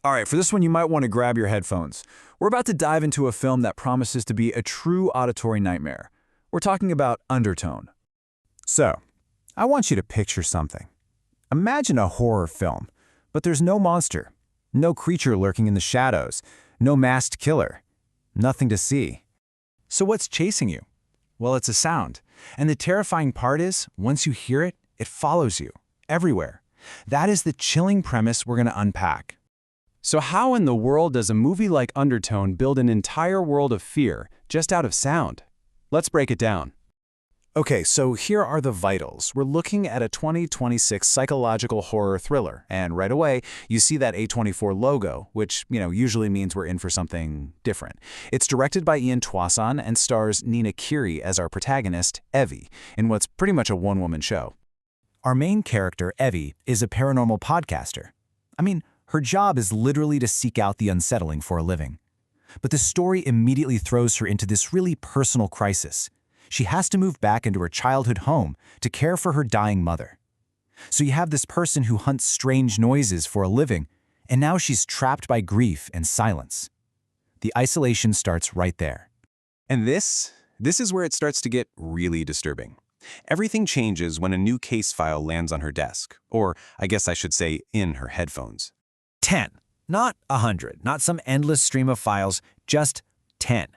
All right, for this one, you might want to grab your headphones. We're about to dive into a film that promises to be a true auditory nightmare. We're talking about Undertone. So, I want you to picture something. Imagine a horror film, but there's no monster, no creature lurking in the shadows, no masked killer, nothing to see. So what's chasing you? Well, it's a sound. And the terrifying part is, once you hear it, it follows you, everywhere. That is the chilling premise we're going to unpack. So how in the world does a movie like Undertone build an entire world of fear just out of sound? Let's break it down. Okay, so here are the vitals. We're looking at a 2026 psychological horror thriller, and right away, you see that A24 logo, which, usually means we're in for something different. It's directed by Ian Tuason and stars Nina Kiri as our protagonist, Evie, in what's pretty much a one-woman show. Our main character, Evie, is a paranormal podcaster. Her job is literally to seek out the unsettling for a living. But the story immediately throws her into this really personal crisis. She has to move back into her childhood home to care for her dying mother. So you have this person who hunts strange noises for a living, and now she's trapped by grief and silence. The isolation starts right there. And this is where it starts to get really disturbing. Everything changes when a new case file lands on her desk, or I guess I should say in her headphones. 10, not 100, not some endless stream of files, just 10.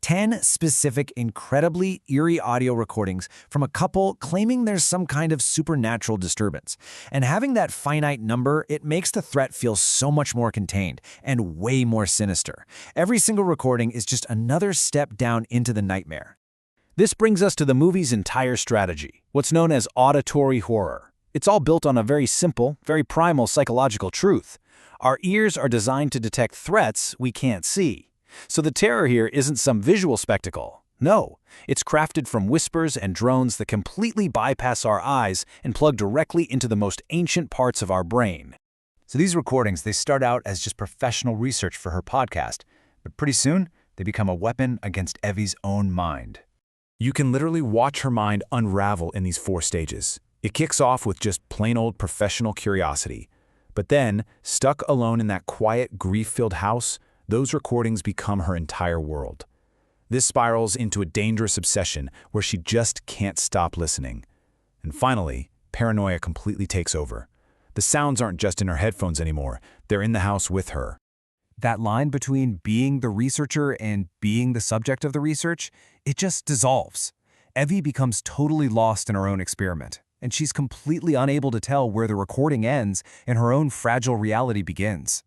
10 specific, incredibly eerie audio recordings from a couple claiming there's some kind of supernatural disturbance. And having that finite number, it makes the threat feel so much more contained and way more sinister. Every single recording is just another step down into the nightmare. This brings us to the movie's entire strategy, what's known as auditory horror. It's all built on a very simple, very primal psychological truth. Our ears are designed to detect threats we can't see. So the terror here isn't some visual spectacle. No, it's crafted from whispers and drones that completely bypass our eyes and plug directly into the most ancient parts of our brain. So these recordings, they start out as just professional research for her podcast, but pretty soon they become a weapon against Evie's own mind. You can literally watch her mind unravel in these 4 stages. It kicks off with just plain old professional curiosity. But then, stuck alone in that quiet, grief-filled house, those recordings become her entire world. This spirals into a dangerous obsession where she just can't stop listening. And finally, paranoia completely takes over. The sounds aren't just in her headphones anymore, they're in the house with her. That line between being the researcher and being the subject of the research, it just dissolves. Evie becomes totally lost in her own experiment, and she's completely unable to tell where the recording ends and her own fragile reality begins.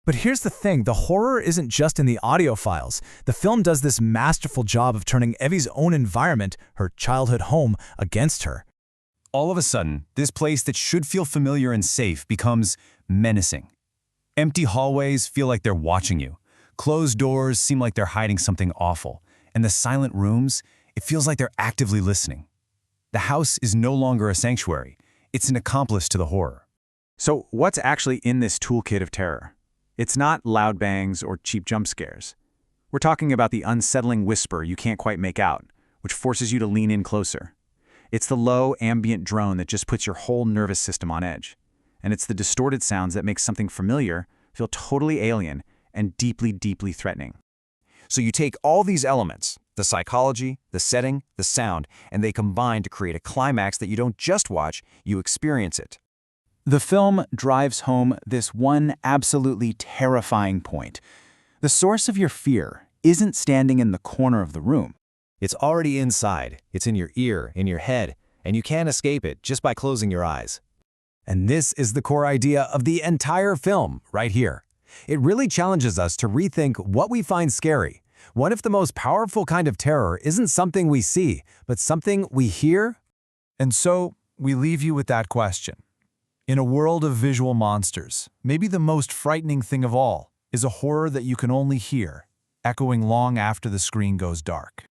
But here's the thing, the horror isn't just in the audio files. The film does this masterful job of turning Evie's own environment, her childhood home, against her. All of a sudden, this place that should feel familiar and safe becomes menacing. Empty hallways feel like they're watching you. Closed doors seem like they're hiding something awful. And the silent rooms, it feels like they're actively listening. The house is no longer a sanctuary. It's an accomplice to the horror. So what's actually in this toolkit of terror? It's not loud bangs or cheap jump scares. We're talking about the unsettling whisper you can't quite make out, which forces you to lean in closer. It's the low, ambient drone that just puts your whole nervous system on edge. And it's the distorted sounds that make something familiar feel totally alien and deeply, deeply threatening. So you take all these elements, the psychology, the setting, the sound, and they combine to create a climax that you don't just watch, you experience it. The film drives home this one absolutely terrifying point. The source of your fear isn't standing in the corner of the room. It's already inside. It's in your ear, in your head, and you can't escape it just by closing your eyes. And this is the core idea of the entire film right here. It really challenges us to rethink what we find scary. What if the most powerful kind of terror isn't something we see, but something we hear? And so, we leave you with that question. In a world of visual monsters, maybe the most frightening thing of all is a horror that you can only hear, echoing long after the screen goes dark.